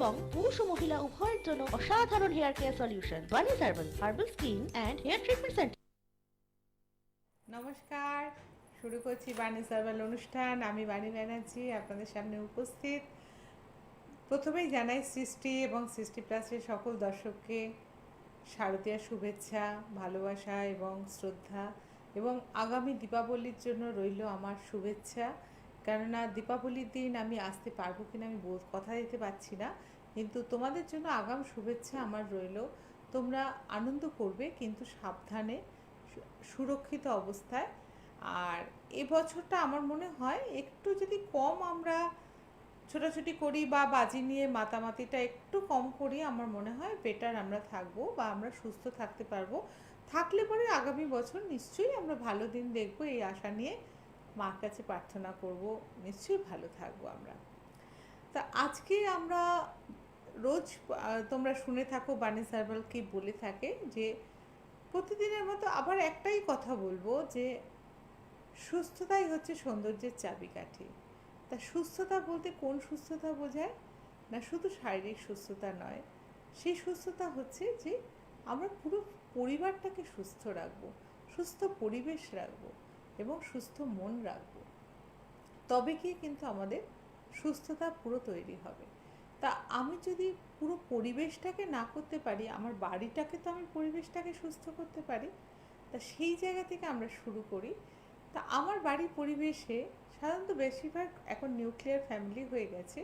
এবং পুরুষ ও মহিলা উভয়ের জন্য অসাধারণ হেয়ার কেয়ার সলিউশন বানিজ herbal skin and hair treatment centre. নমস্কার, শুরু করছি বাণী সার্ভাল অনুষ্ঠান। আমি বাণী ব্যানার্জি আপনাদের সামনে উপস্থিত। প্রথমেই জানাই সৃষ্টি এবং সৃষ্টি প্লাসের সকল দর্শককে শারদীয়ার শুভেচ্ছা, ভালোবাসা এবং শ্রদ্ধা, এবং আগামী দীপাবলির জন্য রইল আমার শুভেচ্ছা। কেননা দীপাবলির দিন আমি আসতে পারবো কিনা আমি কথা দিতে পারছি না, কিন্তু তোমাদের জন্য আগাম শুভেচ্ছা আমার রইল। তোমরা আনন্দ করবে, কিন্তু সাবধানে, সুরক্ষিত অবস্থায়। আর এবছরটা আমার মনে হয় একটু যদি কম আমরা ছোটাছুটি করি বা বাজি নিয়ে মাতামাতিটা একটু কম করি, আমার মনে হয় বেটার আমরা থাকবো বা আমরা সুস্থ থাকতে পারবো। থাকলে পরে আগামী বছর নিশ্চয়ই আমরা ভালো দিন দেখবো, এই আশা নিয়ে মার কাছে প্রার্থনা করব, নিশ্চয়ই ভালো থাকবো আমরা। তা আজকে আমরা রোজ তোমরা শুনে থাকো বাণী সার্ভাল কি বলে থাকে যে প্রতিদিনের মতো আবার একটাই কথা বলবো যে সুস্থতাই হচ্ছে সৌন্দর্যের চাবিকাঠি। তা সুস্থতা বলতে কোন সুস্থতা বোঝায়? না শুধু শারীরিক সুস্থতা নয়, সেই সুস্থতা হচ্ছে যে আমরা পুরো পরিবারটাকে সুস্থ রাখবো, সুস্থ পরিবেশ রাখবো এবং সুস্থ মন রাখবো। তবে কি কিন্তু আমাদের সুস্থতা পুরো তৈরি হবে। তা আমি যদি পুরো পরিবেশটাকে না করতে পারি, আমার বাড়িটাকে তো আমি পরিবেশটাকে সুস্থ করতে পারি। তা সেই জায়গা থেকে আমরা শুরু করি। তা আমার বাড়ির পরিবেশে সাধারণত বেশিরভাগ এখন নিউক্লিয়ার ফ্যামিলি হয়ে গেছে,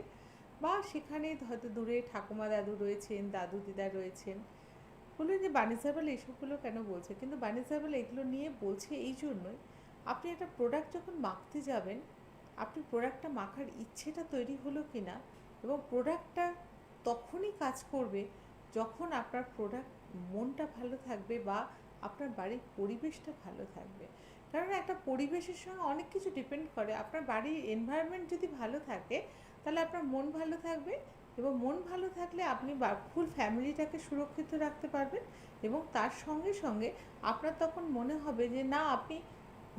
বা সেখানে হয়তো দূরে ঠাকুমা দাদু রয়েছেন, দাদু দিদা রয়েছেন। বললেন যে বাণী সার্ভাল এইসবগুলো কেন বলছে, কিন্তু বাণী সার্ভাল এগুলো নিয়ে বলছে এই জন্যই, আপনি একটা প্রোডাক্ট যখন মাখতে যাবেন, আপনি প্রোডাক্টটা মাখার ইচ্ছেটা তৈরি হলো কি না, এবং প্রোডাক্টটা তখনই কাজ করবে যখন আপনার প্রোডাক্ট মনটা ভালো থাকবে বা আপনার বাড়ির পরিবেশটা ভালো থাকবে। কারণ একটা পরিবেশের সঙ্গে অনেক কিছু ডিপেন্ড করে। আপনার বাড়ির এনভায়রনমেন্ট যদি ভালো থাকে, তাহলে আপনার মন ভালো থাকবে, এবং মন ভালো থাকলে আপনি ফুল ফ্যামিলিটাকে সুরক্ষিত রাখতে পারবেন। এবং তার সঙ্গে সঙ্গে আপনার তখন মনে হবে যে না, আপনি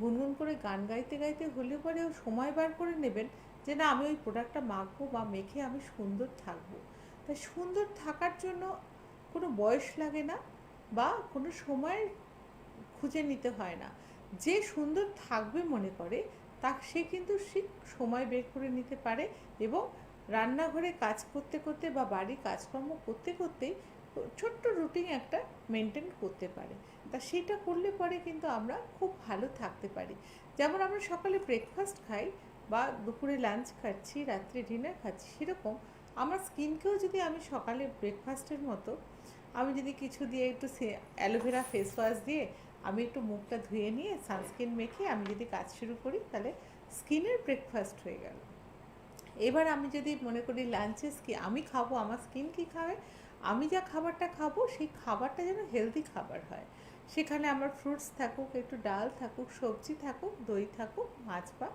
গুনগুন করে গান গাইতে গাইতে হলে পরেও সময় বার করে নেবেন যে না, আমি ওই প্রোডাক্টটা মাখবো বা মেখে আমি সুন্দর থাকবো। তাই সুন্দর থাকার জন্য কোনো বয়স লাগে না বা কোনো সময় খুঁজে নিতে হয় না। যে সুন্দর থাকবে মনে করে সে কিন্তু ঠিক সময় বের করে নিতে পারে, এবং রান্নাঘরে কাজ করতে করতে বা বাড়ির কাজকর্ম করতে করতেই ছোট্ট রুটিন একটা মেনটেন করতে পারে। তা সেটা করলে পরে কিন্তু আমরা খুব ভালো থাকতে পারি। যেমন আমরা সকালে ব্রেকফাস্ট খাই বা দুপুরে লাঞ্চ খাচ্ছি, রাত্রে ডিনার খাচ্ছি, সেরকম আমার স্কিনকেও যদি আমি সকালে ব্রেকফাস্টের মতো আমি যদি কিছু দিয়ে একটু অ্যালোভেরা ফেস ওয়াশ দিয়ে আমি একটু মুখটা ধুয়ে নিয়ে সানস্ক্রিন মেখে আমি যদি কাজ শুরু করি, তাহলে স্কিনের ব্রেকফাস্ট হয়ে গেল। এবার আমি যদি মনে করি লাঞ্চে আমি খাবো, আমার স্কিন কী খাবে, আমি যা খাবারটা খাবো সেই খাবারটা যেন হেলদি খাবার হয়। সেখানে আমার ফ্রুটস থাকুক, একটু ডাল থাকুক, সবজি থাকুক, দই থাকুক, মাছ বা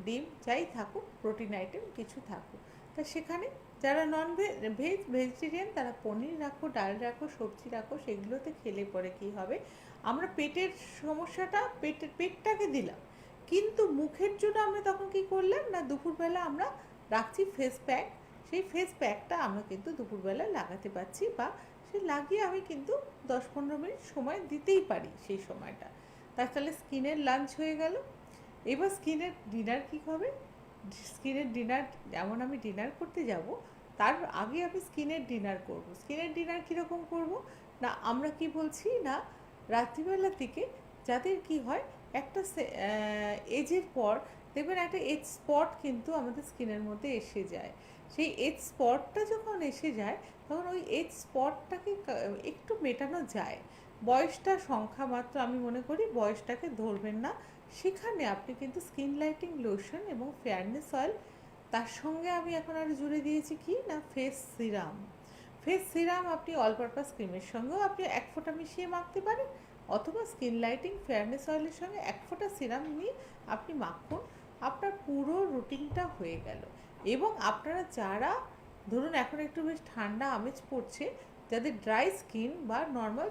ডিম যাই থাকুক, প্রোটিন আইটেম কিছু থাকুক। তা সেখানে যারা ভেজিটেরিয়ান তারা পনির রাখো, ডাল রাখো, সবজি রাখো, সেগুলোতে খেলে পরে কী হবে, আমরা পেটের সমস্যাটা পেটটাকে দিলাম, কিন্তু মুখের জন্য আমরা তখন কি করলাম না, দুপুরবেলা আমরা রাখছি ফেস প্যাক। সেই ফেস প্যাকটা আমরা কিন্তু দুপুরবেলা লাগাতে পারছি, বা সে লাগিয়ে আমি কিন্তু 10-15 মিনিট সময় দিতেই পারি সেই সময়টা। তাহলে স্কিনের লাঞ্চ হয়ে গেল। এবার স্কিনের ডিনার কী হবে? স্কিনের ডিনার, যেমন আমি ডিনার করতে যাব তার আগে আমি স্কিনের ডিনার করব। স্কিনের ডিনার কীরকম করব না, আমরা কি বলছি না, রাত্রিবেলার দিকে যাদের কি হয়, একটা এজের পর দেখবেন একটা এজ স্পট কিন্তু আমাদের স্কিনের মধ্যে এসে যায়। সেই এজ স্পটটা যখন এসে যায়, তখন ওই এজ স্পটটাকে একটু মেটানো যায়। বয়সটা সংখ্যা মাত্র, আমি মনে করি বয়সটাকে ধরবেন না। সেখানে আপনি কিন্তু স্কিন লাইটিং লোশন এবং ফেয়ারনেস অয়েল, তার সঙ্গে আমি এখন আর জুড়ে দিয়েছি কি না, ফেস সিরাম। ফেস সিরাম আপনি অল পারপাস ক্রিমের সঙ্গেও আপনি 1 ফোঁটা মিশিয়ে মাখতে পারেন, অথবা স্কিন লাইটিং ফেয়ারনেস অয়েলের সঙ্গে 1 ফোঁটা সিরাম নিয়ে আপনি মাখুন। আপনার পুরো রুটিনটা হয়ে গেল। এবং আপনারা যারা ধরুন এখন একটু বেশ ঠান্ডা আমেজ পড়ছে, যাদের ড্রাই স্কিন বা নর্মাল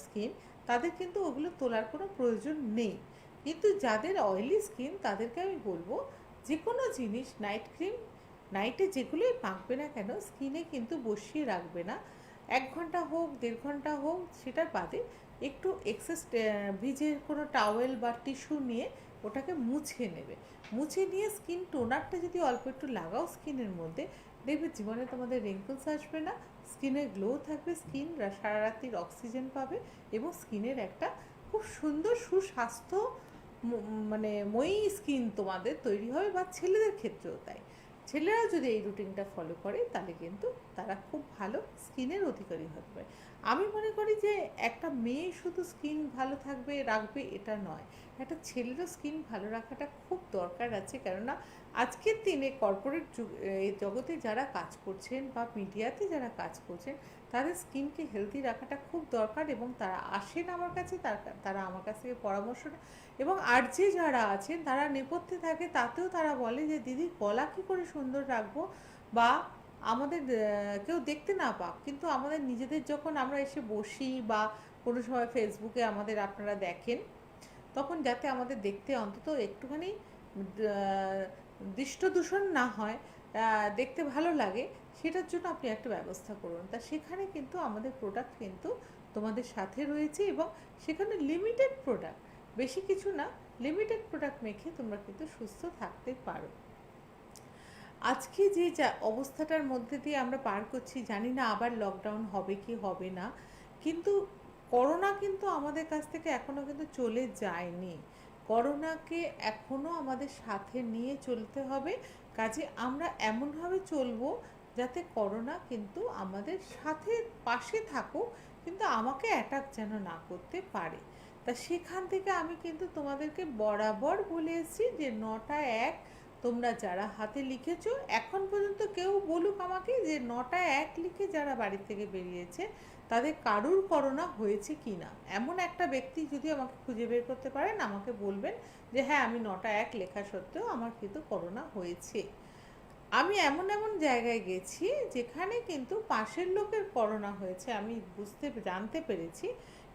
স্কিন, তাদের কিন্তু ওগুলো তোলার কোনো প্রয়োজন নেই। কিন্তু যাদের অয়েলি স্কিন তাদেরকে আমি বলবো যে কোনো জিনিস, নাইট ক্রিম নাইটে যেগুলোই মাখবে না কেন স্কিনে কিন্তু বসিয়ে রাখবে না। 1 ঘন্টা হোক 1.5 ঘন্টা হোক সেটার বাদে একটু এক্সেস ভিজে কোনো টাওয়েল বা টিস্যু নিয়ে ওটাকে মুছে নেবে। মুছে নিয়ে স্কিন টোনারটা যদি অল্প একটু লাগাও স্কিনের মধ্যে, দেখবে জীবনে তোমাদের রিঙ্কলস আসবে না, স্কিনে গ্লো থাকবে, স্কিন সারা রাত্রির অক্সিজেন পাবে এবং স্কিনের একটা খুব সুন্দর সুস্বাস্থ্য মানে মই স্কিন তোমাদের তৈরি হবে। বা ছেলেদের ক্ষেত্রেও তাই, ছেলেরা যদি এই রুটিনটা ফলো করে তাহলে কিন্তু তারা খুব ভালো স্কিনের অধিকারী হতে পারে। আমি মনে করি যে একটা মেয়ে শুধু স্কিন ভালো থাকবে রাখবে এটা নয়, একটা ছেলেরও স্কিন ভালো রাখাটা খুব দরকার আছে। কেননা আজকের দিনে কর্পোরেট জগতে যারা কাজ করছেন বা মিডিয়াতে যারা কাজ করছেন তাদের স্কিনকে হেলদি রাখাটা খুব দরকার এবং তারা আসেন আমার কাছে, তারা আমার কাছ থেকে পরামর্শ নেয়। এবং আর যে যারা আছেন তারা নেপথ্যে থাকে, তাতেও তারা বলে যে দিদি গলা কী করে সুন্দর রাখবো, বা আমাদের কেউ দেখতে না পাক কিন্তু আমাদের নিজেদের যখন আমরা এসে বসি বা কোনো সময় ফেসবুকে আমাদের আপনারা দেখেন, তখন যাতে আমাদের দেখতে অন্তত একটুখানি দৃষ্টদূষণ না হয়, দেখতে ভালো লাগে, সেটার জন্য আপনি একটা ব্যবস্থা করুন। তা সেখানে কিন্তু আমাদের প্রোডাক্ট কিন্তু তোমাদের সাথে রয়েছে এবং সেখানে লিমিটেড প্রোডাক্ট, বেশি কিছু না, লিমিটেড প্রোডাক্ট মেখে তোমরা কিন্তু সুস্থ থাকতে পারো। আজকে যে অবস্থাটার মধ্যে দিয়ে আমরা পার করছি, জানি না আবার লকডাউন হবে কি হবে না, কিন্তু করোনা কিন্তু আমাদের কাছ থেকে এখনও কিন্তু চলে যায়নি। করোনাকে এখনও আমাদের সাথে নিয়ে চলতে হবে। কাজে আমরা এমনভাবে চলবো যাতে করোনা কিন্তু আমাদের সাথে পাশে থাকুক, কিন্তু আমাকে অ্যাটাক যেন না করতে পারে। তা সেখান থেকে আমি কিন্তু তোমাদেরকে বরাবর বলে এসেছি যে 9টা 1 তোমরা যারা হাতে লিখেছো, এখন পর্যন্ত কেউ বলুক আমাকে যে 9টা 1 লিখে যারা বাড়ি থেকে বেরিয়েছে তাদের কারুর করোনা হয়েছে কি না, এমন একটা ব্যক্তি যদি আমাকে খুঁজে বের করতে পারেন আমাকে বলবেন যে হ্যাঁ আমি 9টা 1 লেখা সত্ত্বেও আমার কিন্তু করোনা হয়েছে। আমি এমন এমন জায়গায় গেছি যেখানে কিন্তু পাশের লোকের করোনা হয়েছে, আমি জানতে পেরেছি,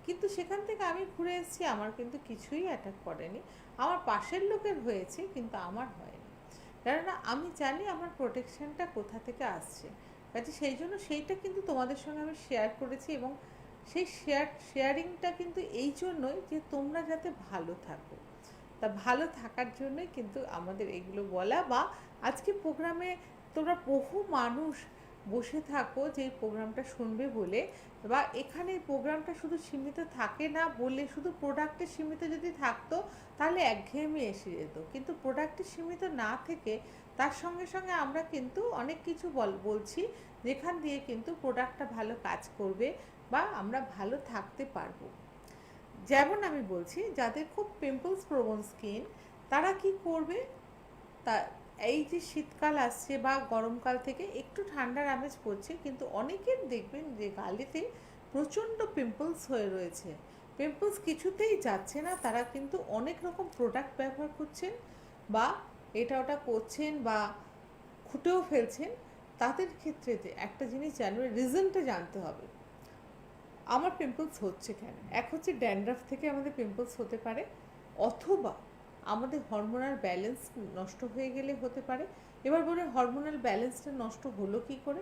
কিন্তু সেখান থেকে আমি ঘুরে এসেছি, আমার কিন্তু কিছুই অ্যাটাক করেনি। আমার পাশের লোকের হয়েছে কিন্তু আমার হয়নি, কেননা আমি জানি আমার প্রোটেকশনটা কোথা থেকে আসছে। কাজে সেই জন্য সেইটা কিন্তু তোমাদের সঙ্গে আমি শেয়ার করেছি এবং সেই শেয়ারিংটা কিন্তু এই জন্যই যে তোমরা যাতে ভালো থাকো। তা ভালো থাকার জন্যই কিন্তু আমাদের এগুলো বলা। বা আজকে প্রোগ্রামে তোমরা বহু মানুষ বসে থাকো যে প্রোগ্রামটা শুনবে বলে, বা এখানে প্রোগ্রামটা শুধু সীমিত থাকে না বলে, শুধু প্রোডাক্টে সীমিত যদি থাকতো তাহলে একঘেয়েমি এসে যেত, কিন্তু প্রোডাক্টে সীমিত না থেকে তার সঙ্গে সঙ্গে আমরা কিন্তু অনেক কিছু বলছি যেখান দিয়ে কিন্তু প্রোডাক্টটা ভালো কাজ করবে বা আমরা ভালো থাকতে পারবো। যেমন আমি বলছি যাদের খুব পিম্পলস প্রবণ স্কিন তারা কি করবে, তা এই যে শীতকাল আসছে বা গরমকাল থেকে একটু ঠান্ডার আমেজ পড়ছে, কিন্তু অনেকের দেখবেন যে গালেতে প্রচণ্ড পিম্পলস হয়ে রয়েছে, পিম্পলস কিছুতেই যাচ্ছে না, তারা কিন্তু অনেক রকম প্রোডাক্ট ব্যবহার করছেন বা এটা ওটা করছেন বা খুঁটেও ফেলছেন। তাদের ক্ষেত্রে যে একটা জিনিস জানবে, রিজনটা জানতে হবে আমার পিম্পলস হচ্ছে কেন। এক হচ্ছে ড্যান্ড্রাফ থেকে আমাদের পিম্পলস হতে পারে, অথবা আমাদের হরমোনাল ব্যালেন্স নষ্ট হয়ে গেলে হতে পারে। এবার বলে হরমোনাল ব্যালেন্সটা নষ্ট হলো কি করে,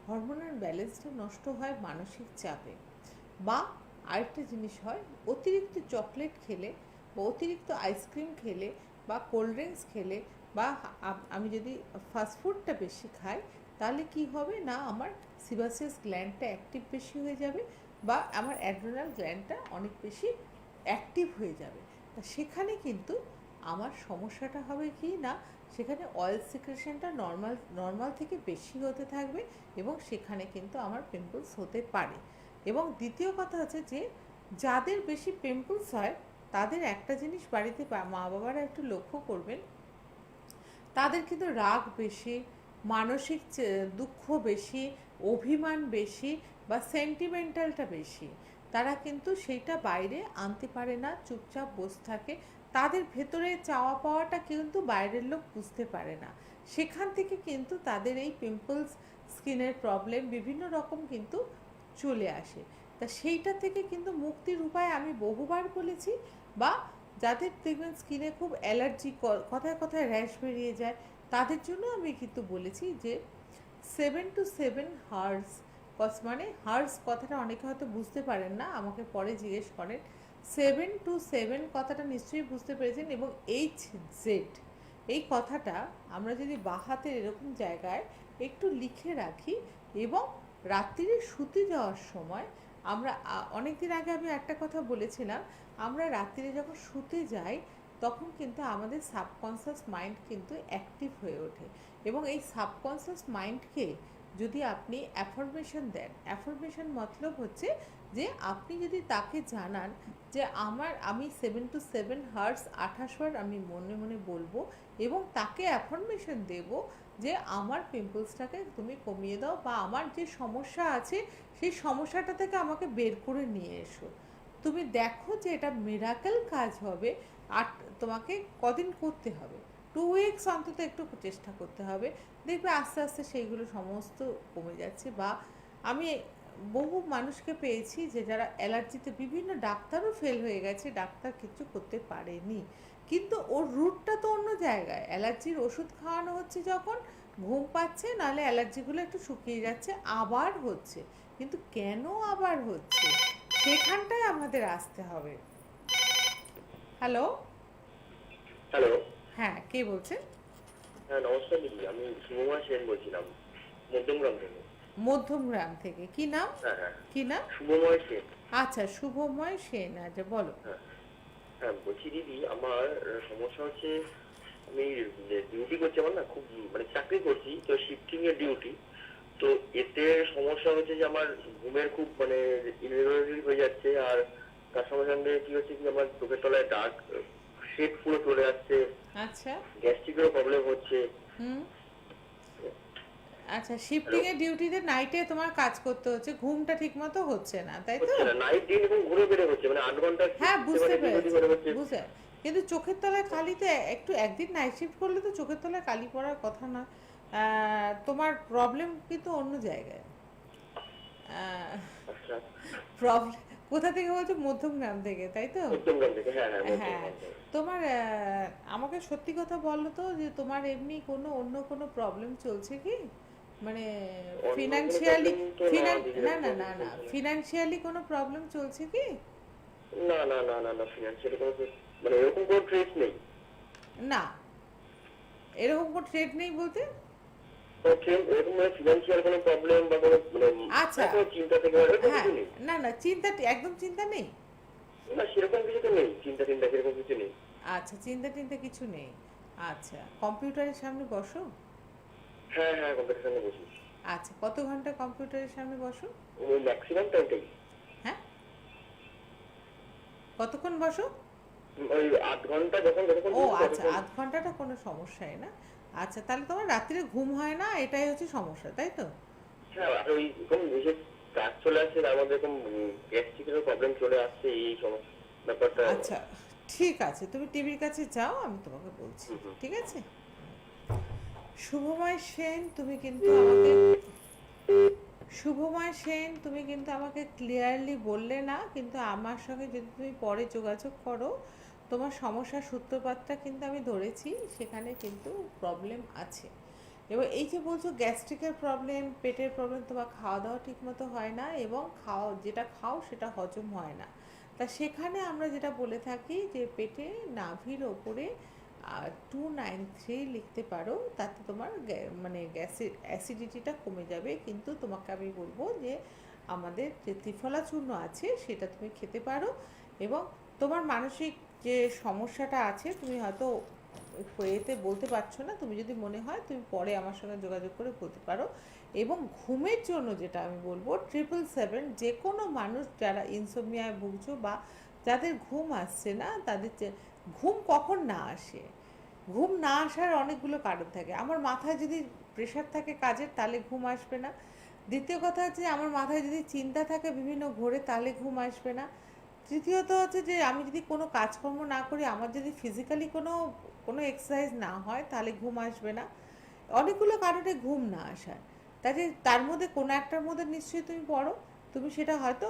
হরমোনাল ব্যালেন্সটা নষ্ট হয় মানসিক চাপে, বা আরেকটা জিনিস হয় অতিরিক্ত চকলেট খেলে বা অতিরিক্ত আইসক্রিম খেলে বা কোল্ড ড্রিঙ্কস খেলে, বা আমি যদি ফাস্টফুডটা বেশি খাই তাহলে কি হবে না আমার সিবাসিয়াস গ্ল্যান্ডটা অ্যাক্টিভ বেশি হয়ে যাবে বা আমার অ্যাড্রিনাল গ্ল্যান্ডটা অনেক বেশি অ্যাক্টিভ হয়ে যাবে। তা সেখানে কিন্তু আমার সমস্যাটা হবে কি না, সেখানে অয়েল সিক্রেশনটা নর্মাল থেকে বেশি হতে থাকবে এবং সেখানে কিন্তু আমার পিম্পলস হতে পারে। এবং দ্বিতীয় কথা হচ্ছে যে যাদের বেশি পিম্পলস হয় তাদের একটা জিনিস বাড়িতে মা বাবারা একটু লক্ষ্য করবেন, তাদের কিন্তু রাগ বেশি, মানসিক দুঃখ বেশি, অভিমান বেশি বা সেন্টিমেন্টালটা বেশি, তারা কিন্তু সেইটা বাইরে আনতে পারে না, চুপচাপ বসে থাকে, তাদের ভেতরে চাওয়া পাওয়াটা কিন্তু বাইরের লোক বুঝতে পারে না, সেখান থেকে কিন্তু তাদের এই পিম্পলস স্কিনের প্রবলেম বিভিন্ন রকম কিন্তু চলে আসে। তা সেইটা থেকে কিন্তু মুক্তির উপায় আমি বহুবার বলেছি। বা যাদের দেখবেন স্কিনে খুব অ্যালার্জি, কথায় কথায় র্যাশ বেরিয়ে যায়, তাদের জন্য আমি কিন্তু বলেছি যে 7 to 7 হার্স, মানে হার্স কথাটা অনেকে হয়তো বুঝতে পারেন না, আমাকে পরে জিজ্ঞেস করেন। 7 to 7 কথাটা নিশ্চয়ই বুঝতে পেরেছেন। এবং HZ এই কথাটা আমরা যদি বাঁ হাতের এরকম জায়গায় একটু লিখে রাখি, এবং রাত্রিরে শুতে যাওয়ার সময় আমরা অনেক দিন আগে আমি একটা কথা বলেছিলাম, আমরা রাত্রিরে যখন শুতে যাই তখন কিন্তু আমাদের সাবকনসিয়াস মাইন্ড কিন্তু অ্যাক্টিভ হয়ে ওঠে। এবং এই সাবকনসিয়াস মাইন্ডকে যদি আপনি অ্যাফার্মেশন দেন, অ্যাফার্মেশন মতলব হচ্ছে যে আপনি যদি তাকে জানান যে আমি 7 to 7 হার্স 28 বার আমি মনে মনে বলবো, এবং তাকে অ্যাফার্মেশন দেব যে আমার পিম্পলসটাকে তুমি কমিয়ে দাও, বা আমার যে সমস্যা আছে সেই সমস্যাটা থেকে আমাকে বের করে নিয়ে এসো। তুমি দেখো যে এটা মিরাকেল কাজ হবে। আর তোমাকে কদিন করতে হবে, 2 উইকস অন্তত একটু চেষ্টা করতে হবে, দেখবে আস্তে আস্তে সেইগুলো সমস্ত কমে যাচ্ছে। বা আমি বহু মানুষকে পেয়েছি যে যারা অ্যালার্জিতে, বিভিন্ন ডাক্তারও ফেল হয়ে গেছে, ডাক্তার কিছু করতে পারেনি, কিন্তু ওর রুটটা তো অন্য জায়গায়। অ্যালার্জির ওষুধ খাওয়ানো হচ্ছে যখন, ঘুম পাচ্ছে, নাহলে অ্যালার্জিগুলো একটু শুকিয়ে যাচ্ছে, আবার হচ্ছে, কিন্তু কেন আবার হচ্ছে সেখানটায় আমাদের আসতে হবে। হ্যালো। হ্যালো। হ্যাঁ, কে বলছেন? হ্যাঁ, নমস্কার দিদি, আমি শুভময় সেন বলছিলাম, মধ্যমগ্রাম থেকে। মধ্যমগ্রাম থেকে। কি নাম? হ্যাঁ হ্যাঁ, কি নাম? শুভময় সেন। আচ্ছা, শুভময় সেন। আচ্ছা, বলো। হ্যাঁ হ্যাঁ, বলছি দিদি, আমার সমস্যা হচ্ছে, আমি ডিউটি করছি, আমার না খুব মানে চাকরি করছি তো, শিফটিং এর ডিউটি। তো এতে সমস্যা হচ্ছে যে আমার ঘুমের খুব মানে ইরেগুলারিটি হয়ে যাচ্ছে, আর তার সঙ্গে সঙ্গে কি হচ্ছে কি আমার চোখের তলায় ডার্ক শেড পুরো চলে আসছে, আচ্ছা। গ্যাস্ট্রিকেরও প্রবলেম হচ্ছে। হুম। আচ্ছা, শিফটিং এর ডিউটিতে নাইটে তোমার কাজ করতে হচ্ছে, ঘুমটা ঠিকমতো হচ্ছে না, তাই তো? হচ্ছে না, নাইট দিন এবং ঘুরে বেড়ে হচ্ছে, মানে 8 ঘন্টা হ্যাঁ, বুঝতে পেরেছি, হচ্ছে। বুঝে। কিন্তু চোখের তলায় কালিতে একটু একদিন নাইট শিফট করলে তো চোখের তলায় কালি পড়ার কথা না। তোমার প্রবলেম কিন্তু অন্য জায়গায়। আচ্ছা, প্রবলেম কোথা থেকে বলছো? মধ্যমগ্রাম থেকে, তাই তো? মধ্যমগ্রাম থেকে। হ্যাঁ হ্যাঁ, হ্যাঁ। মধ্যমগ্রাম থেকে। তোমার আমাকে সত্যি কথা বলো তো, যে তোমার এমনি অন্য কোনো প্রবলেম চলছে কি? মানে অন্য কোনো ফিনান্সিয়ালি, প্রবলেম তো না দিদি, না না এরকম না না, চলছে না। ফিনান্সিয়ালি কোনো প্রবলেম চলছে কি? না না না না না, ফিনান্সিয়ালি কোনো মানে এরকম কোনো ট্রেস নেই। না, এরকম কোনো ট্রেড নেই বলতে? এরকম মানে ফিনান্সিয়াল কোনো প্রবলেম বা কোনো মানে আচ্ছা। কোনো চিন্তা থেকে এরকম হ্যাঁ, কিছু নেই। না না, একদম চিন্তা নেই। না, সেরকম কিছু তো নেই, চিন্তা চিন্তা সেরকম কিছু নেই। আচ্ছা, চিন্তা কিছু নেই। আচ্ছা, কম্পিউটারের সামনে বসো? হ্যাঁ হ্যাঁ, কম্পিটিশনে বসি। আচ্ছা, কত ঘন্টা কম্পিউটারের সামনে বসো? ওই ম্যাক্সিমাম টাইমটাই। হ্যাঁ, কতক্ষণ বসো? ওই 8 ঘন্টা, যখন যতক্ষণ ও বসি আচ্ছা, ততক্ষণ। আধ ঘন্টাটা কোনো সমস্যাই না। আচ্ছা, তাহলে তোমার রাত্রিরে ঘুম হয় না, এটাই হচ্ছে সমস্যা, তাই তো? হ্যাঁ, আর ওই এরকম নিজের কাজ চলে আসছে, তার মধ্যে এরকম গ্যাস্ট্রিকের প্রবলেম চলে আসছে, এই সমস্যা ব্যাপারটা। আচ্ছা, ঠিক আছে, তুমি টিভির কাছে যাও, আমি তোমাকে বলছি। হুম হুম। ঠিক আছে। শুভময় সেন, তুমি কিন্তু আমাকে শুভময় সেন, তুমি কিন্তু আমাকে ক্লিয়ারলি বললে না, কিন্তু আমার সঙ্গে যদি তুমি পরে যোগাযোগ করো, তোমার সমস্যার সূত্রপাতটা কিন্তু আমি ধরেছি, সেখানে কিন্তু প্রবলেম আছে। এবং এই যে বলছো গ্যাস্ট্রিকের প্রবলেম, পেটের প্রবলেম, তোমার খাওয়া দাওয়া ঠিকমতো হয় না, এবং যেটা খাও সেটা হজম হয় না। তা সেখানে আমরা যেটা বলে থাকি যে পেটে নাভির ওপরে 293 লিখতে পারো, তাতে তোমার মানে অ্যাসিডিটিটা কমে যাবে। কিন্তু তোমাকে আমি বলবো যে আমাদের যে ত্রিফলা চূর্ণ আছে সেটা তুমি খেতে পারো। এবং তোমার মানসিক যে সমস্যাটা আছে, তুমি হয়তো এতে বলতে পারছো না, তুমি যদি মনে হয় তুমি পরে আমার সঙ্গে যোগাযোগ করে বলতে পারো। এবং ঘুমের জন্য যেটা আমি বলবো, 777, যে কোনো মানুষ যারা ইনসোমনিয়ায় ভুগছো, বা যাদের ঘুম আসছে না, তাদের ঘুম কখন না আসে, ঘুম না আসার অনেকগুলো কারণ থাকে। আমার মাথায় যদি প্রেশার থাকে কাজের, তাহলে ঘুম আসবে না। দ্বিতীয় কথা হচ্ছে আমার মাথায় যদি চিন্তা থাকে বিভিন্ন ঘোরে, তাহলে ঘুম আসবে না। তৃতীয়ত হচ্ছে যে আমি যদি কোনো কাজকর্ম না করি, আমার যদি ফিজিক্যালি কোনো কোনো এক্সারসাইজ না হয়, তাহলে ঘুম আসবে না। অনেকগুলো কারণে ঘুম না আসার, তাই তার মধ্যে কোনো একটার মধ্যে নিশ্চয়ই তুমি পড়ো। তুমি সেটা হয়তো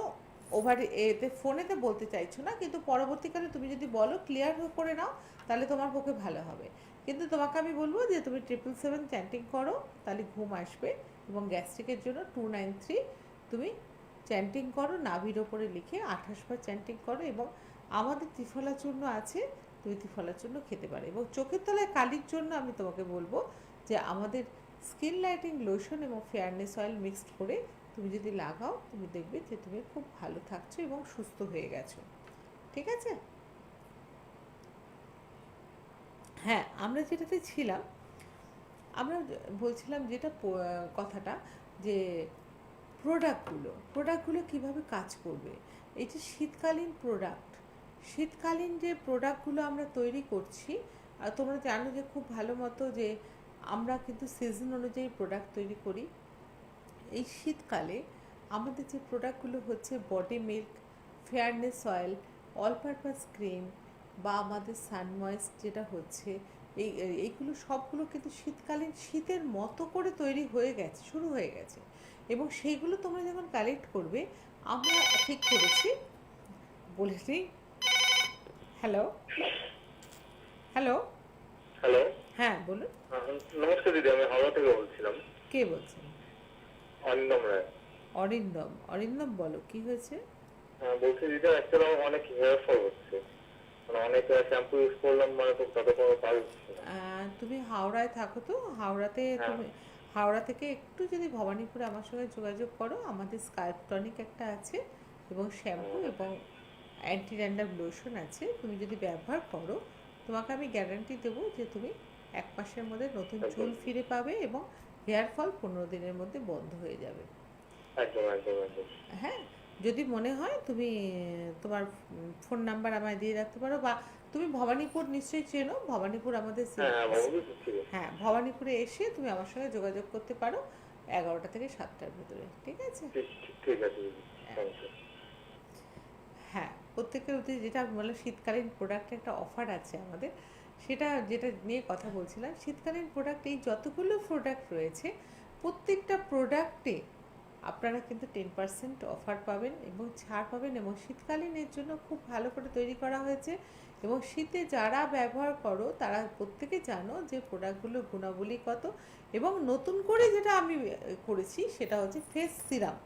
ফোনেতে বলতে চাইছো না, কিন্তু পরবর্তীকালে তুমি যদি বলো, ক্লিয়ার করে নাও, তাহলে তোমার পক্ষে ভালো হবে। কিন্তু তোমাকে আমি বলবো যে তুমি 777 চ্যান্টিং করো, তাহলে ঘুম আসবে। এবং গ্যাস্ট্রিকের জন্য 293 তুমি চ্যান্টিং করো, নাভির ওপরে লিখে 28 বার চ্যান্টিং করো। এবং আমাদের ত্রিফলা চূর্ণ আছে, তুমি ত্রিফলা চূর্ণ খেতে পারো। এবং চোখের তলায় কালির জন্য আমি তোমাকে বলবো যে আমাদের স্কিন লাইটিং লোশন এবং ফেয়ারনেস অয়েল মিক্সড করে তুমি যদি লাগাও, তুমি দেখবে যে তুমি খুব ভালো থাকছো এবং সুস্থ হয়ে গেছো। ঠিক আছে? হ্যাঁ, আমরা যেটাতে ছিলাম, আমরা বলছিলাম যেটা কথাটা, যে প্রোডাক্টগুলো কিভাবে কাজ করবে। এই যে শীতকালীন যে প্রোডাক্টগুলো আমরা তৈরি করছি, আর তোমরা জানো যে খুব ভালো মতো যে আমরা কিন্তু সিজন অনুযায়ী প্রোডাক্ট তৈরি করি। এই শীতকালে আমাদের যে প্রোডাক্টগুলো হচ্ছে body milk, fairness oil, all purpose cream বা আমাদের সানময়েস্ট যেটা হচ্ছে, এইগুলো সবগুলো কিন্তু শীতের মতো করে তৈরি শুরু হয়ে গেছে। এবং সেইগুলো তোমরা যখন কালেক্ট করবে, আমরা ঠিক করেছি, বলেছি। Hello hello hello. হ্যাঁ বলুন। নমস্কার দিদি, আমি হাওড়া থেকে বলছিলাম। কে বলছেন? অরিন্দম রায়। অরিন্দম বলো, কি হয়েছে? বলছি দিদি, অ্যাকচুয়ালি আমার অনেক হেয়ার ফল হচ্ছে, মানে অনেক শ্যাম্পু ইউজ করলাম, মানে তো তাতে কোনো কাজ হচ্ছে না। তুমি হাওড়ায় থাকো তো? হ্যাঁ। হাওড়া থেকে একটু যদি ভবানীপুরে আমার সঙ্গে যোগাযোগ করো, আমাদের স্কাল্প টনিক একটা আছে এবং শ্যাম্পু এবং অ্যান্টি ড্যান্ড্রাফ লোশন আছে। তুমি যদি ব্যবহার করো, তোমাকে আমি গ্যারান্টি দেবো যে তুমি 1 মাসের মধ্যে নতুন চুল ফিরে পাবে এবং হেয়ার ফল 15 দিনের মধ্যে বন্ধ হয়ে যাবে। একদম একদম একদম। হ্যাঁ, যদি মনে হয় তুমি তোমার ফোন নাম্বার আমায় দিয়ে রাখতে পারো, বা তুমি ভবানীপুর নিশ্চয়ই চেনো, ভবানীপুর আমাদের হ্যাঁ, বাবু ঠিক আছে। হ্যাঁ, ভবানীপুরে এসে তুমি আমার সঙ্গে যোগাযোগ করতে পারো 11টা থেকে 7টার ভিতরে। ঠিক আছে? ঠিক আছে দিদি, থ্যাংক ইউ। হ্যাঁ, প্রত্যেকের উদ্দেশ্যে যেটা আমি বললাম, শীতকালীন প্রোডাক্টে একটা অফার আছে আমাদের, যেটা নিয়ে কথা বলছিলাম। শীতকালীন প্রোডাক্ট, এই যতগুলো প্রোডাক্ট রয়েছে, প্রত্যেকটা প্রোডাক্টে আপনারা কিন্তু 10% অফার পাবেন এবং ছাড় পাবেন। এবং শীতকালীনের জন্য খুব ভালো করে তৈরি করা হয়েছে। এবং শীতে যারা ব্যবহার করো তারা প্রত্যেকে জানো যে প্রোডাক্টগুলোর গুণাবলী কত। এবং নতুন করে যেটা আমি করেছি সেটা হচ্ছে ফেস সিরাম।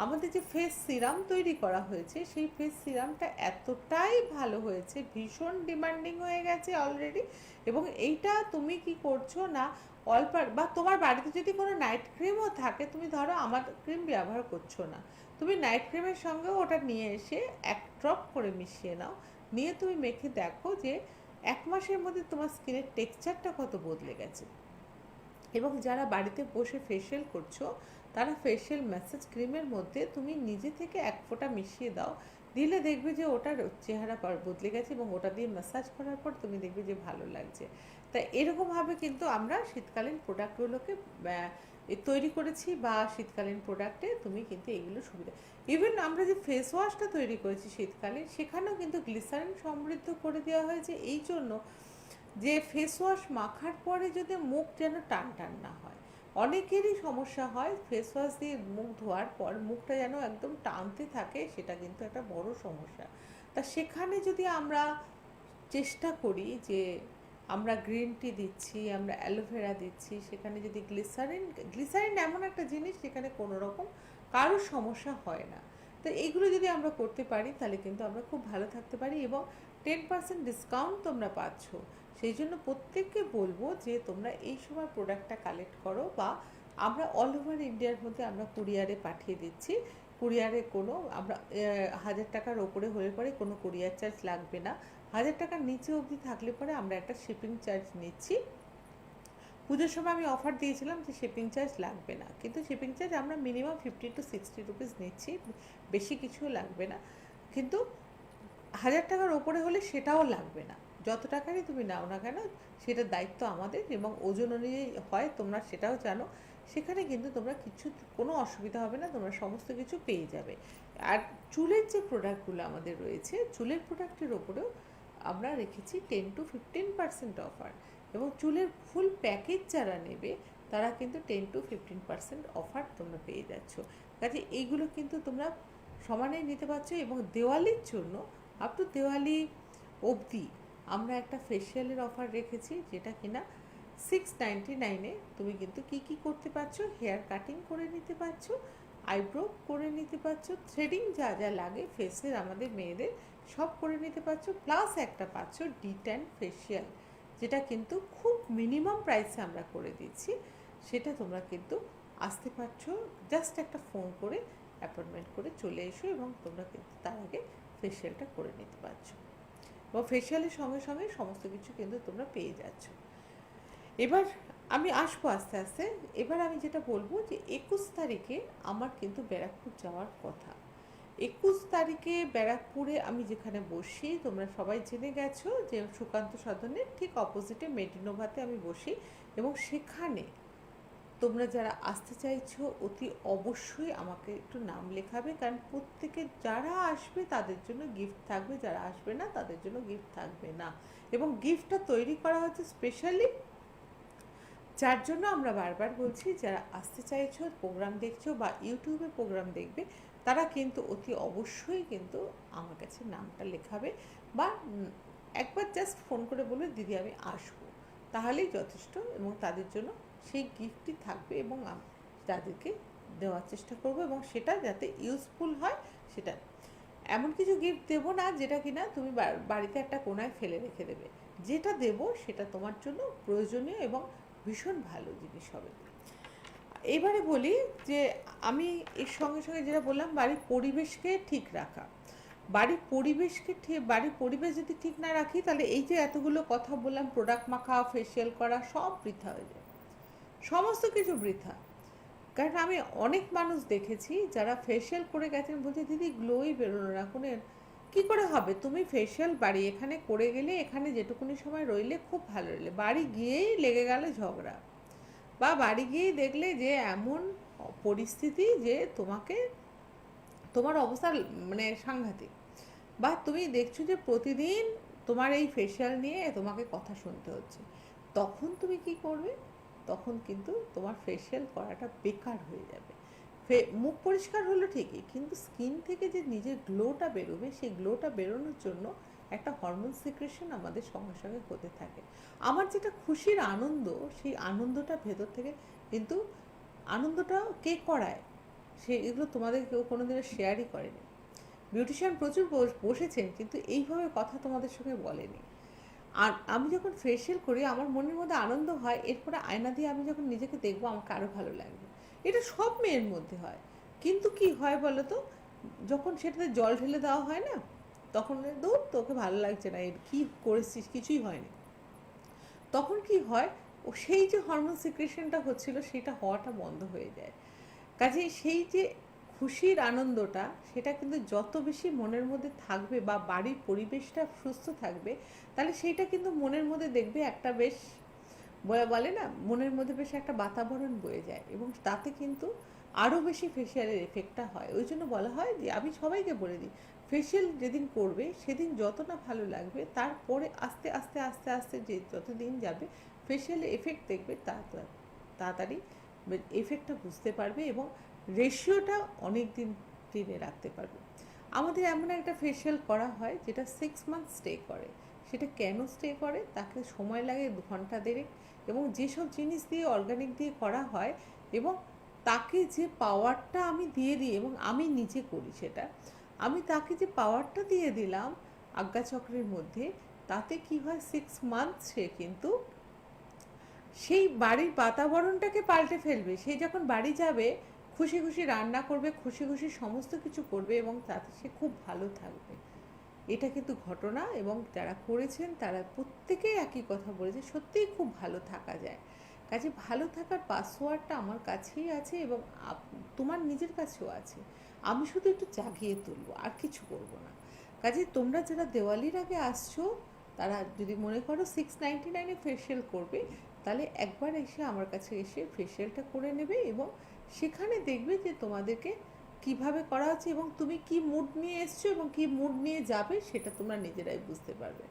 আমাদের যে ফেস সিরাম তৈরি করা হয়েছে, সেই ফেস সিরামটা এতটাই ভালো হয়েছে, ভীষণ ডিমান্ডিং হয়ে গেছে অলরেডি। এবং এইটা তুমি কি করছো না, বা তোমার বাড়িতে যদি কোনো নাইট ক্রিমও থাকে, তুমি ধরো আমার ক্রিম ব্যবহার করছো না, তুমি নাইট ক্রিমের সঙ্গেও ওটা নিয়ে এসে 1 ড্রপ করে মিশিয়ে নাও, নিয়ে তুমি মেখে দেখো যে 1 মাসের মধ্যে তোমার স্কিনের টেক্সচারটা কত বদলে গেছে। এবং যারা বাড়িতে বসে ফেশিয়াল করছো, তারা ফেশিয়াল ম্যাসাজ ক্রিমের মধ্যে তুমি নিজে থেকে 1 ফোঁটা মিশিয়ে দাও, দিলে দেখবে যে ওটার চেহারা বদলে গেছে এবং ওটা দিয়ে ম্যাসাজ করার পর তুমি দেখবে যে ভালো লাগছে। তা এরকমভাবে কিন্তু আমরা শীতকালীন প্রোডাক্টগুলোকে তৈরি করেছি, বা শীতকালীন প্রোডাক্টে তুমি কিন্তু এগুলো সুবিধা। ইভেন আমরা যে ফেস ওয়াশটা তৈরি করেছি শীতকালে, সেখানেও কিন্তু গ্লিসারিন সমৃদ্ধ করে দেওয়া হয়েছে, এই জন্য যে ফেস ওয়াশ মাখার পরে যদি মুখ যেন টান টান না হয়। অনেকেরই সমস্যা হয় ফেস ওয়াশ দিয়ে মুখ ধোয়ার পর মুখটা যেন একদম টানতে থাকে, সেটা কিন্তু একটা বড় সমস্যা। তা সেখানে যদি আমরা চেষ্টা করি যে আমরা গ্রিন টি দিচ্ছি, আমরা অ্যালোভেরা দিচ্ছি, সেখানে যদি গ্লিসারিন এমন একটা জিনিস যেখানে কোনো রকম কারোর সমস্যা হয় না। তো এইগুলো যদি আমরা করতে পারি, তাহলে কিন্তু আমরা খুব ভালো থাকতে পারি। এবং 10% ডিসকাউন্ট তোমরা পাচ্ছ। সেই জন্য প্রত্যেককে বলবো যে তোমরা এই সময় প্রোডাক্টটা কালেক্ট করো, বা আমরা অল ওভার ইন্ডিয়ার মধ্যে আমরা কুরিয়ারে পাঠিয়ে দিচ্ছি। কুরিয়ারে কোনো আমরা 1000 টাকার ওপরে হলে পরে কোনো কুরিয়ার চার্জ লাগবে না। 1000 টাকার নিচে অবধি থাকলে পরে আমরা একটা শিপিং চার্জ নিচ্ছি। পুজোর সময় আমি অফার দিয়েছিলাম যে শিপিং চার্জ লাগবে না, কিন্তু শিপিং চার্জ আমরা মিনিমাম 50 to 60 রুপিস নিচ্ছি, বেশি কিছুও লাগবে না। কিন্তু 1000 টাকার ওপরে হলে সেটাও লাগবে না, যত টাকারই তুমি নাও না কেন সেটার দায়িত্ব আমাদের। এবং ওজন অনুযায়ী হয়, তোমরা সেটাও জানো। সেখানে কিন্তু তোমরা কোনো অসুবিধা হবে না, তোমরা সমস্ত কিছু পেয়ে যাবে। আর চুলের যে প্রোডাক্টগুলো আমাদের রয়েছে, চুলের প্রোডাক্টের ওপরেও আমরা রেখেছি 10 to 15% অফার। এবং চুলের ফুল প্যাকেজ যারা নেবে, তারা কিন্তু 10 to 15% অফার তোমরা পেয়ে যাচ্ছ। কাজে এইগুলো কিন্তু তোমরা সমানেই নিতে পারছো। এবং দেওয়ালির জন্য আপ টু দেওয়ালি অবধি আমরা একটা ফেসিয়ালের অফার রেখেছি, যেটা কিনা 699-এ তুমি কিন্তু কি করতে পারছো, হেয়ার কাটিং করে নিতে পারছো, আইব্রো করে নিতে পারছো, থ্রেডিং যা যা লাগে ফেসের আমাদের মেয়েদের সব করে নিতে পারছো, প্লাস একটা পাচ্ছ D10 ফেসিয়াল, যেটা কিন্তু খুব মিনিমাম প্রাইসে আমরা করে দিচ্ছি। সেটা তোমরা কিন্তু আসতে পারছো, জাস্ট একটা ফোন করে অ্যাপয়েন্টমেন্ট করে চলে এসো এবং তোমরা কিন্তু তার আগে ফেসিয়ালটা করে নিতে পারছো, এবং ফেসিয়ালের সঙ্গে সঙ্গে সমস্ত কিছু কিন্তু তোমরা পেয়ে যাচ্ছ। এবার আমি আসবো আস্তে আস্তে। এবার আমি যেটা বলবো যে 21 তারিখে আমার কিন্তু ব্যারাকপুর যাওয়ার কথা। 21 তারিখে ব্যারাকপুরে আমি যেখানে বসি, তোমরা সবাই জেনে গেছো যে সুকান্ত সদনের ঠিক অপোজিটে মেডিনোভাতে আমি বসি, এবং সেখানে তোমরা যারা আসতে চাইছো অতি অবশ্যই আমাকে একটু নাম লেখাবে, কারণ প্রত্যেকে যারা আসবে তাদের জন্য গিফট থাকবে, যারা আসবে না তাদের জন্য গিফট থাকবে না। এবং গিফটটা তৈরি করা হচ্ছে স্পেশালি যার জন্য আমরা বারবার বলছি, যারা আসতে চাইছো, প্রোগ্রাম দেখছো বা ইউটিউবে প্রোগ্রাম দেখবে, তারা কিন্তু অতি অবশ্যই কিন্তু আমার কাছে নামটা লেখাবে, বা একবার জাস্ট ফোন করে বলবে দিদি আমি আসবো, তাহলেই যথেষ্ট। এবং তাদের জন্য সেই গিফটটি থাকবে এবং তাদেরকে দেওয়ার চেষ্টা করবো, এবং সেটা যাতে ইউজফুল হয়। সেটা এমন কিছু গিফট দেবো না যেটা কিনা তুমি বাড়িতে একটা কোনায় ফেলে রেখে দেবে। যেটা দেবো সেটা তোমার জন্য প্রয়োজনীয় এবং ভীষণ ভালো জিনিস হবে। এবারে বলি যে আমি এর সঙ্গে সঙ্গে যেটা বললাম, বাড়ির পরিবেশকে ঠিক রাখা। বাড়ির পরিবেশ যদি ঠিক না রাখি, তাহলে এই যে এতগুলো কথা বললাম, প্রোডাক্ট মাখা, ফেসিয়াল করা, সব বৃথা হয়ে যায়, সমস্ত কিছু বৃথা। কারণ আমি অনেক মানুষ দেখেছি যারা ফেসিয়াল করে গেছেন, বলছে দিদি গ্লোই বেরোলো না, কোনো কী করে হবে? তুমি ফেসিয়াল বাড়ি এখানে করে গেলে, এখানে যেটুকুনি সময় রইলে খুব ভালো রইলে, বাড়ি গিয়েই লেগে গেল ঝগড়া, বা বাড়ি গিয়েই দেখলে যে এমন পরিস্থিতি যে তোমার অবস্থা মানে সাংঘাতিক, বা তুমি দেখছো যে প্রতিদিন তোমার এই ফেসিয়াল নিয়ে তোমাকে কথা শুনতে হচ্ছে, তখন তুমি কি করবে? তখন কিন্তু তোমার ফেসিয়াল করাটা বেকার হয়ে যাবে। মুখ পরিষ্কার হলো ঠিকই, কিন্তু স্কিন থেকে যে নিজের গ্লোটা বেরোবে, সেই গ্লোটা বেরোনোর জন্য একটা হরমোন সিক্রেশন আমাদের সঙ্গে সঙ্গে হতে থাকে। আমার যেটা খুশির আনন্দ, সেই আনন্দটা ভেতর থেকে কিন্তু আনন্দটা কে করায়, এগুলো তোমাদের কেউ কোনোদিনও শেয়ারই করেনি। বিউটিশিয়ান প্রচুর বসেছেন, কিন্তু এইভাবে কথা তোমাদের সঙ্গে বলেনি। আর আমি যখন ফেসিয়াল করি আমার মনের মধ্যে আনন্দ হয়, এরপরে আয়না দিয়ে আমি যখন নিজেকে দেখবো আমাকে আরও ভালো লাগবে। এটা সব মেয়ের মধ্যে হয়, কিন্তু কি হয় বলো তো, যখন সেটাতে জল ঢেলে দেওয়া হয় না, তখন দূর তোকে ভালো লাগছে না, এর কী করেছিস, কিছুই হয়নি। তখন কি হয়, ও সেই যে হরমোন সিক্রেশনটা হচ্ছিল সেটা হওয়াটা বন্ধ হয়ে যায়। কাজেই সেই যে খুশির আনন্দটা, সেটা কিন্তু যত বেশি মনের মধ্যে থাকবে বা বাড়ির পরিবেশটা সুস্থ থাকবে, তাহলে সেইটা কিন্তু মনের মধ্যে দেখবে একটা বেশ বলে না, মনের মধ্যে বেশ একটা বাতাবরণ বয়ে যায়, এবং তাতে কিন্তু আরও বেশি ফেসিয়ালের এফেক্টটা হয়। ওই জন্য বলা হয় যে, আমি সবাইকে বলে দিই, ফেসিয়াল যেদিন করবে সেদিন যত না ভালো লাগবে, তারপরে আস্তে আস্তে আস্তে আস্তে যে যত দিন যাবে ফেসিয়ালের এফেক্ট দেখবে, তাড়াতাড়ি এফেক্টটা বুঝতে পারবে এবং রেশিওটা অনেক দিন টেনে রাখতে পারবে। আমাদের এমন একটা ফেসিয়াল করা হয় যেটা 6 মান্থ স্টে করে। সেটা কেন স্টে করে? তাকে সময় লাগে 2 ঘন্টা দেড়েক, এবং যেসব জিনিস দিয়ে অর্গানিক দিয়ে করা হয়, এবং তাকে যে পাওয়ারটা আমি দিয়ে দিই, এবং আমি নিজে করি সেটা, আমি তাকে যে পাওয়ারটা দিয়ে দিলাম আজ্ঞাচক্রের মধ্যে, তাতে কি হয় 6 মান্থ সে কিন্তু সেই বাড়ির বাতাবরণটাকে পাল্টে ফেলবে। সে যখন বাড়ি যাবে খুশি খুশি রান্না করবে, খুশি খুশি সমস্ত কিছু করবে, এবং তাতে সে খুব ভালো থাকবে। এটা কিন্তু ঘটনা, এবং যারা করেছেন তারা প্রত্যেকেই একই কথা বলেছে, সত্যিই খুব ভালো থাকা যায়। কাজে ভালো থাকার পাসওয়ার্ডটা আমার কাছেই আছে, এবং তোমার নিজের কাছেও আছে। আমি শুধু একটু জাগিয়ে তুলবো, আর কিছু করবো না। কাজে তোমরা যারা দেওয়ালির আগে আসছো, তারা যদি মনে করো 699-এ ফেসিয়াল করবে, তাহলে একবার এসে আমার কাছে এসে ফেসিয়ালটা করে নেবে, এবং সেখানে দেখবে যে তোমাদেরকে কিভাবে করা হচ্ছে, এবং তুমি কি মুড নিয়ে এসছো এবং কি মুড নিয়ে যাবে, সেটা তোমরা নিজেরাই বুঝতে পারবে।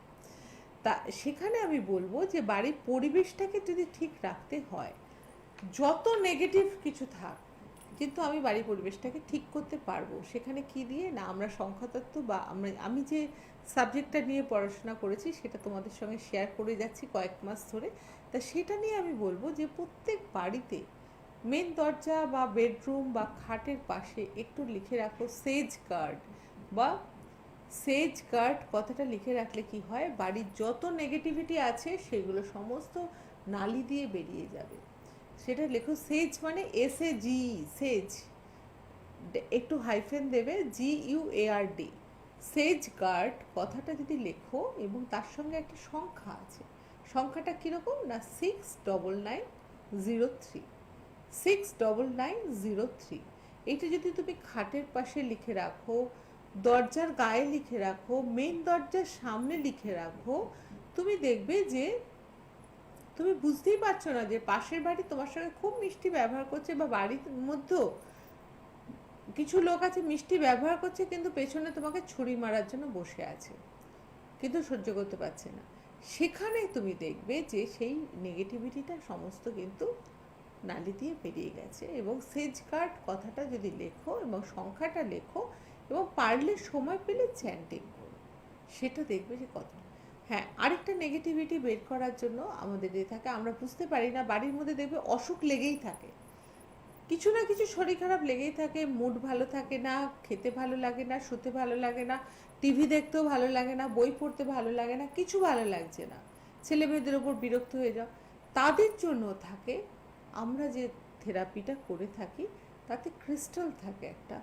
তা সেখানে আমি বলবো যে বাড়ির পরিবেশটাকে যদি ঠিক রাখতে হয়, যত নেগেটিভ কিছু থাক, কিন্তু আমি বাড়ির পরিবেশটাকে ঠিক করতে পারবো। সেখানে কি দিয়ে না, আমরা সংখ্যাতত্ত্ব বা আমি যে সাবজেক্টটা নিয়ে পড়াশোনা করেছি সেটা তোমাদের সঙ্গে শেয়ার করে যাচ্ছি কয়েক মাস ধরে। তা সেটা নিয়ে আমি বলবো যে প্রত্যেক বাড়িতে মেন দরজা বা বেডরুম বা খাটের পাশে একটু লিখে রাখো সেজ গার্ড, বা সেজ গার্ড কথাটা লিখে রাখলে কি হয়, বাড়ির যত নেগেটিভিটি আছে সেগুলো সমস্ত নালি দিয়ে বেরিয়ে যাবে। সেটা লেখো সেজ, মানে SAG, সেজ, একটু হাইফেন দেবে, GUARD, সেজ গার্ড কথাটা যদি লেখো এবং তার সঙ্গে একটা সংখ্যা আছে, সংখ্যাটা কীরকম না 69903, 69903। এটা যদি তুমি খাটের পাশে লিখে রাখো, দরজার গায়ে লিখে রাখো, মেন দরজার সামনে লিখে রাখো, তুমি দেখবে যে তুমি বুঝতেই পারছো না যে পাশের বাড়ি তোমার সঙ্গে খুব মিষ্টি ব্যবহার করছে, বা বাড়ির মধ্যেও কিছু লোক আছে মিষ্টি ব্যবহার করছে কিন্তু পেছনে তোমাকে ছুরি মারার জন্য বসে আছে, কিন্তু সহ্য করতে পারছে না। সেখানে তুমি দেখবে যে সেই নেগেটিভিটিটা সমস্ত কিন্তু নালি দিয়ে বেরিয়ে গেছে। এবং সেজ গার্ড কথাটা যদি লেখো এবং সংখ্যাটা লেখো এবং পারলে সময় পেলে চ্যান্টিং করো, সেটা দেখবে যে কত। হ্যাঁ, আরেকটা নেগেটিভিটি বের করার জন্য আমাদের যে থাকে, আমরা বুঝতে পারি না, বাড়ির মধ্যে দেখবে অসুখ লেগেই থাকে, কিছু না কিছু শরীর খারাপ লেগেই থাকে, মুড ভালো থাকে না, খেতে ভালো লাগে না, শুতে ভালো লাগে না, টিভি দেখতেও ভালো লাগে না, বই পড়তে ভালো লাগে না, কিছু ভালো লাগছে না, ছেলে মেয়েদের ওপর বিরক্ত হয়ে যাও। তাদের জন্য থাকে, আমরা যে থেরাপিটা করে থাকি তাতে ক্রিস্টাল থাকে একটা,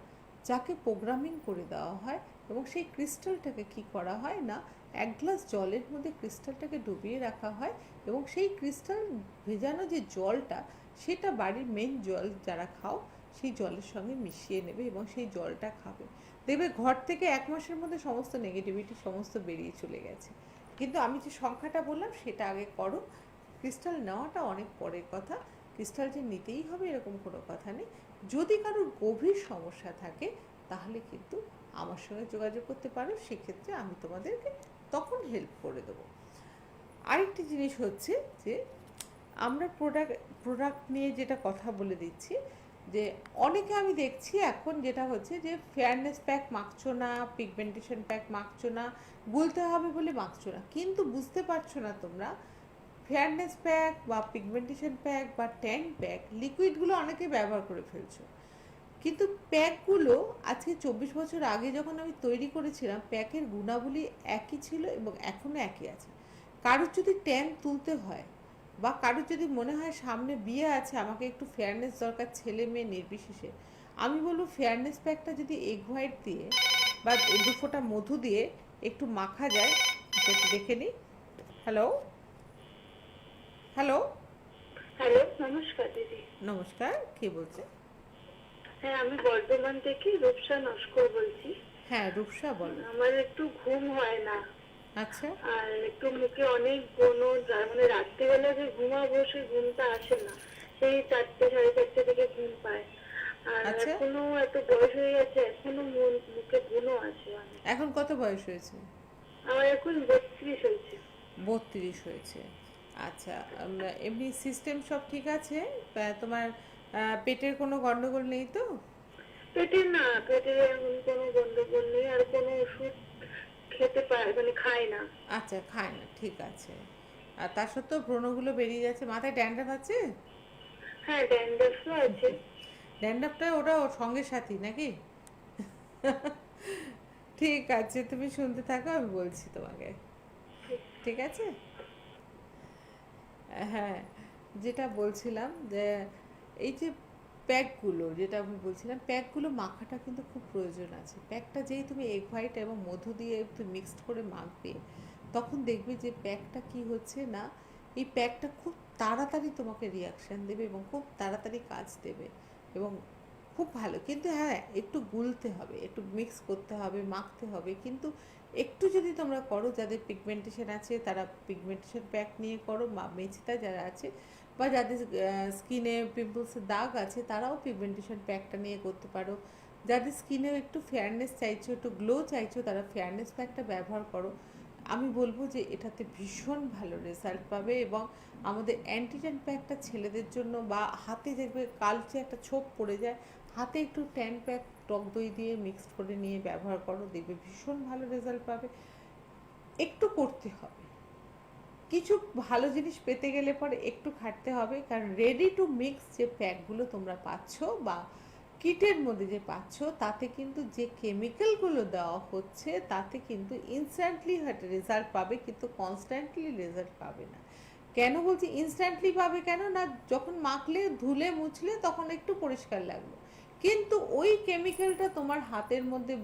যাকে প্রোগ্রামিং করে দেওয়া হয়, এবং সেই ক্রিস্টালটাকে কি করা হয় না, এক গ্লাস জলের মধ্যে ক্রিস্টালটাকে ডুবিয়ে রাখা হয়, এবং সেই ক্রিস্টাল ভেজানো যে জলটা, সেটা বাড়ির মেন জল যারা খাও সেই জলের সঙ্গে মিশিয়ে নেবে এবং সেই জলটা খাবে, দেখবে ঘর থেকে 1 মাসের মধ্যে সমস্ত নেগেটিভিটি সমস্ত বেরিয়ে চলে গেছে। কিন্তু আমি যে সংখ্যাটা বললাম সেটা আগে করো, ক্রিস্টাল নেওয়াটা অনেক পরের কথা, ক্রিস্টাল যে নিতেই হবে এরকম কোনো কথা নেই। যদি কারোর গভীর সমস্যা থাকে তাহলে কিন্তু আমার সঙ্গে যোগাযোগ করতে পারো, সেক্ষেত্রে আমি তোমাদেরকে তখন হেল্প করে দেবো। আরেকটি জিনিস হচ্ছে যে আমরা প্রোডাক্ট নিয়ে যেটা কথা বলে দিচ্ছি, যে অনেকে আমি দেখছি এখন যেটা হচ্ছে যে ফেয়ারনেস প্যাক মাখছো না, পিগমেন্টেশন প্যাক মাখছো না, গুলতে হবে বলে মাখছো না, কিন্তু বুঝতে পারছো না তোমরা ফেয়ারনেস প্যাক বা পিগমেন্টেশন প্যাক বা ট্যান প্যাক লিকুইডগুলো অনেকে ব্যবহার করে ফেলছো, কিন্তু প্যাকগুলো আজকে 24 বছর আগে যখন আমি তৈরি করেছিলাম প্যাকের গুণাবলী একই ছিল এবং এখনও একই আছে। কারোর যদি ট্যান তুলতে হয় বা কারোর যদি মনে হয় সামনে বিয়ে আছে, আমাকে একটু ফেয়ারনেস দরকার, ছেলে মেয়ে নির্বিশেষে, আমি বলবো ফেয়ারনেস প্যাকটা যদি এগ হোয়াইট দিয়ে বা 2 ফোঁটা মধু দিয়ে একটু মাখা যায়, একটু দেখে নিই। হ্যালো হ্যালো হ্যালো, নমস্কার দিদি। নমস্কার, কে বলছে? হ্যাঁ, আমি বর্ধমান থেকে রূপসা নস্কর বলছি। হ্যাঁ, রূপসা বলো। আমার একটু ঘুম হয় না, আচ্ছা আর একটু মুখে অনেক ব্রণ, যার মানে রাত্রিবেলা যে ঘুমাবো সেই ঘুমটা আসে না, সেই 4টে 4:30 থেকে ঘুম পায়। আর আচ্ছা। এখনো এত বয়স হয়ে গেছে, এখনো মুখে ব্রণও আছে অনেক। এখন কত বয়স হয়েছে? আমার এখন 32 হয়েছে। 32 হয়েছে। আচ্ছা, এমনি সিস্টেম সব ঠিক আছে? তোমার পেটের কোনো গন্ডগোল নেই তো? পেটের না, পেটের এমন কোনো গন্ডগোল নেই, আর কোনো ওষুধ খেতে পারে মানে খায় না। আচ্ছা, খায় না, ঠিক আছে। আর তার সত্ত্বেও ব্রণগুলো বেরিয়ে যাচ্ছে। মাথায় ড্যান্ড্রাফ আছে? হ্যাঁ, ড্যান্ড্রাফও আছে। ড্যান্ড্রাফটা ওটা ওর সঙ্গে সাথী নাকি? ঠিক আছে, তুমি শুনতে থাকো, আমি বলছি তোমাকে, ঠিক আছে? হ্যাঁ, যেটা বলছিলাম যে এই যে প্যাকগুলো, যেটা আমি বলছিলাম প্যাকগুলো মাখাটা কিন্তু খুব প্রয়োজন আছে। প্যাকটা যেই তুমি এগ হোয়াইট এবং মধু দিয়ে একটু মিক্সড করে মাখবে, তখন দেখবে যে প্যাকটা কি হচ্ছে না, এই প্যাকটা খুব তাড়াতাড়ি তোমাকে রিয়াকশান দেবে এবং খুব তাড়াতাড়ি কাজ দেবে এবং খুব ভালো। কিন্তু হ্যাঁ, একটু গুলতে হবে, একটু মিক্স করতে হবে, মাখতে হবে, কিন্তু একটু যদি তোমরা করো, যাদের পিগমেন্টেশন আছে তারা পিগমেন্টেশন প্যাক নিয়ে করো, বা মেছেতা যারা আছে বা যাদের স্কিনে পিম্পলসের দাগ আছে তারাও পিগমেন্টেশন প্যাকটা নিয়ে করতে পারো। যাদের স্কিনেও একটু ফেয়ারনেস চাইছো, একটু গ্লো চাইছো, তারা ফেয়ারনেস প্যাকটা ব্যবহার করো। আমি বলবো যে এটাতে ভীষণ ভালো রেজাল্ট পাবে। এবং আমাদের অ্যান্টিট্যান প্যাকটা ছেলেদের জন্য, বা হাতে দেখবে কালচে একটা ছোপ পড়ে যায়, হাতে একটু ট্যান প্যাক টক দই দিয়ে মিক্সড করে নিয়ে ব্যবহার করো, দেখবে ভীষণ ভালো রেজাল্ট পাবে। একটু করতে হবে, কিছু ভালো জিনিস পেতে গেলে পরে একটু খাটতে হবে, কারণ রেডি টু মিক্স যে প্যাকগুলো তোমরা পাচ্ছ বা কিটের মধ্যে যে পাচ্ছ, তাতে কিন্তু যে কেমিক্যালগুলো দেওয়া হচ্ছে তাতে কিন্তু ইনস্ট্যান্টলি রেজাল্ট পাবে, কিন্তু কনস্ট্যান্টলি রেজাল্ট পাবে না। কেন বলছি ইনস্ট্যান্টলি পাবে, কেন না যখন মাখলে ধুলে মুছলে তখন একটু পরিষ্কার লাগলো, কিন্তু ওই কেমিক্যালটা তোমার হাতের মধ্যে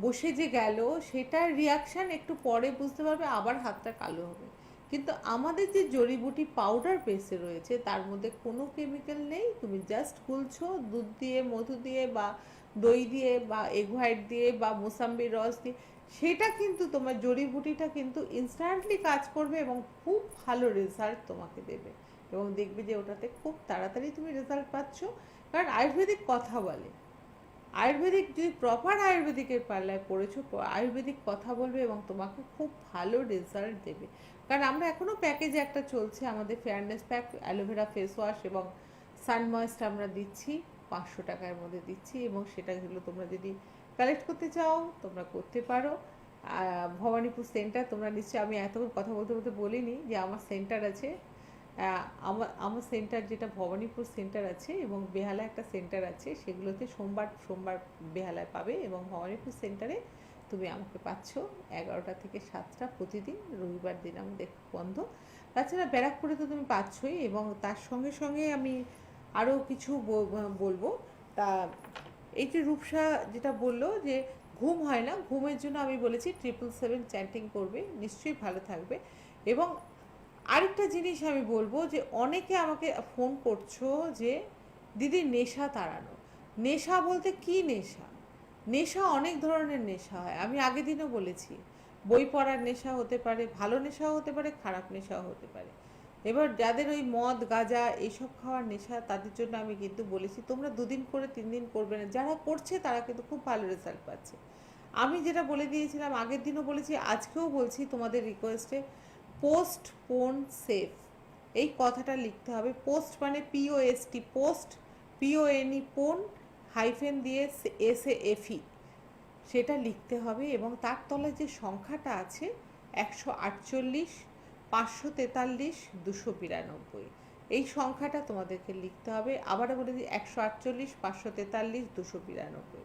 বসে যে গেল, সেটার রিয়াকশান একটু পরে বুঝতে পারবে, আবার হাতটা কালো হবে। কিন্তু আমাদের যে জড়িবুটি পাউডার পেস্টে রয়েছে তার মধ্যে কোনো কেমিক্যাল নেই, তুমি জাস্ট গুলছো দুধ দিয়ে, মধু দিয়ে বা দই দিয়ে বা এগ হোয়াইট দিয়ে বা মোসাম্বির রস দিয়ে, সেটা কিন্তু তোমার জড়িবুটিটা কিন্তু ইনস্ট্যান্টলি কাজ করবে এবং খুব ভালো রেজাল্ট তোমাকে দেবে, এবং দেখবে যে ওটাতে খুব তাড়াতাড়ি তুমি রেজাল্ট পাচ্ছ। কারণ আয়ুর্বেদিক কথা বলে, আয়ুর্বেদিক যদি প্রপার আয়ুর্বেদিকের পাল্লায় পড়েছো, আয়ুর্বেদিক কথা বলবে এবং তোমাকে খুব ভালো রেজাল্ট দেবে। কারণ আমরা এখনও প্যাকেজে একটা চলছে আমাদের fairness pack, aloe vera face wash এবং সান ময়েস্ট আমরা দিচ্ছি 500 টাকার মধ্যে দিচ্ছি, এবং সেটাগুলো তোমরা যদি কালেক্ট করতে চাও তোমরা করতে পারো। ভবানীপুর সেন্টার, তোমরা নিশ্চয়ই, আমি এতক্ষণ কথা বলতে বলতে বলিনি যে আমার সেন্টার আছে, আমার সেন্টার যেটা ভবানীপুর সেন্টার আছে এবং বেহালা একটা সেন্টার আছে, সেগুলোতে সোমবার বেহালায় পাবে, এবং ভবানীপুর সেন্টারে তুমি আমাকে পাচ্ছ 11টা থেকে 7টা প্রতিদিন, রবিবার দিন আমাদের বন্ধ। তাছাড়া ব্যারাকপুরে তো তুমি পাচ্ছই, এবং তার সঙ্গে সঙ্গে আমি আরও কিছু বলবো। তা এই যে রূপসা যেটা বললো যে ঘুম হয় না, ঘুমের জন্য আমি বলেছি 777 চ্যান্টিং করবে, নিশ্চয়ই ভালো থাকবে। এবং আরেকটা জিনিস আমি বলবো যে অনেকে আমাকে ফোন করছো যে দিদি নেশা তাড়ানো, নেশা বলতে কি নেশা? নেশা অনেক ধরনের নেশা হয়, আমি আগের দিনও বলেছি, বই পড়ার নেশা হতে পারে, ভালো নেশাও হতে পারে, খারাপ নেশাও হতে পারে। এবার যাদের ওই মদ গাঁজা এইসব খাওয়ার নেশা, তাদের জন্য আমি কিন্তু বলেছি তোমরা 2 দিন করে 3 দিন করবে না, যারা করছে তারা কিন্তু খুব ভালো রেজাল্ট পাচ্ছে। আমি যেটা বলে দিয়েছিলাম আগের দিনও বলেছি, আজকেও বলছি তোমাদের রিকোয়েস্টে, পোস্টপোন সেফ এই কথাটা লিখতে হবে। পোস্ট মানে POST, পোস্ট PONE, পোন হাইফেন দিয়ে SAFE, সেটা লিখতে হবে, এবং তার তলায় যে সংখ্যাটা আছে 148 543 292, এই সংখ্যাটা তোমাদেরকে লিখতে হবে। আবারও বলে দিই 148 543 292,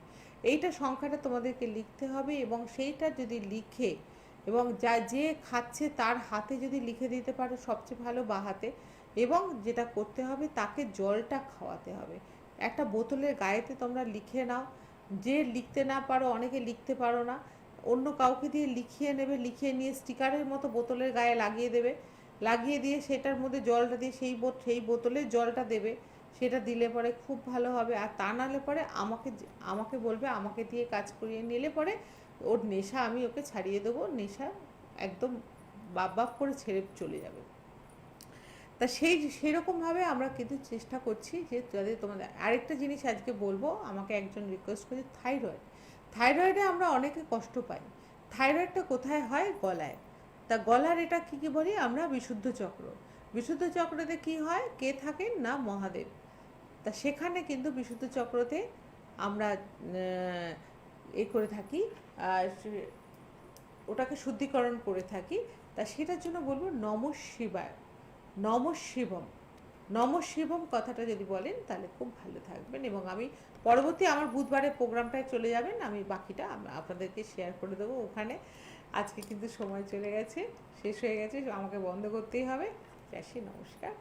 এইটা সংখ্যাটা তোমাদেরকে লিখতে হবে, এবং সেইটা যদি লিখে এবং যে খাচ্ছে তার হাতে যদি লিখে দিতে পারো সবচেয়ে ভালো, বা হাতে। এবং যেটা করতে হবে তাকে জলটা খাওয়াতে হবে, একটা বোতলের গায়েতে তোমরা লিখে নাও। যে লিখতে না পারো, অনেকে লিখতে পারো না, অন্য কাউকে দিয়ে লিখিয়ে নেবে, লিখিয়ে নিয়ে স্টিকারের মতো বোতলের গায়ে লাগিয়ে দেবে, লাগিয়ে দিয়ে সেটার মধ্যে জলটা দিয়ে সেই বোতলের জলটা দেবে, সেটা দিলে পরে খুব ভালো হবে। আর তা নাহলে পরে আমাকে বলবে, আমাকে দিয়ে কাজ করিয়ে নিলে পরে ওর নেশা আমি ওকে ছাড়িয়ে দেবো, নেশা একদম বাপ করে ছেড়ে চলে যাবে। তা সেরকমভাবে আমরা কিন্তু চেষ্টা করছি যে যাতে তোমাদের। আরেকটা জিনিস আজকে বলবো, আমাকে একজন রিকোয়েস্ট করেছে, থাইরয়েডে আমরা অনেকে কষ্ট পাই। থাইরয়েডটা কোথায় হয়? গলায়। তা গলার এটা কী বলি আমরা? বিশুদ্ধ চক্রতে কি হয়? কে থাকেন না? মহাদেব। তা সেখানে কিন্তু বিশুদ্ধ চক্রতে আমরা করে থাকি, ওটাকে শুদ্ধিকরণ করে থাকি। তা সেটার জন্য বলবো নমঃ শিবায়, নমঃ শিবম কথাটা যদি বলেন তাহলে খুব ভালো থাকবেন। এবং আমি পরবর্তী আমার বুধবারের প্রোগ্রামটায় চলে যাবেন, আমি বাকিটা আপনাদেরকে শেয়ার করে দেবো ওখানে। আজকে কিন্তু সময় চলে গেছে, শেষ হয়ে গেছে, আমাকে বন্ধ করতেই হবে। আসি, নমস্কার।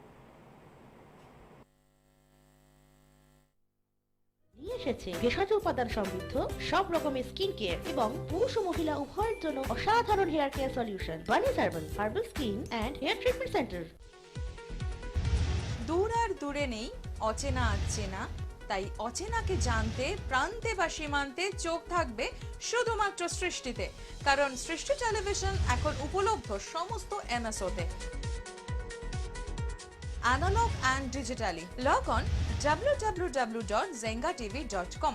নিয়ে এসেছে ভেষজ উপাদান সমৃদ্ধ সব রকমের স্কিন কেয়ার এবং পুরুষ ও মহিলা উভয়ের জন্য অসাধারণ হেয়ার কেয়ার সলিউশন, বানিজ herbal skin and hair treatment centre. দূর আর দূরে নেই অচেনা আচেনা, তাই অচেনাকে জানতে প্রান্তে বা সীমান্তে চোখ থাকবে শুধুমাত্র সৃষ্টিতে, কারণ সৃষ্টি টেলিভিশন এখন উপলব্ধ সমস্ত MSO-তে, analogue and digitally. Log on www.zengatv.com।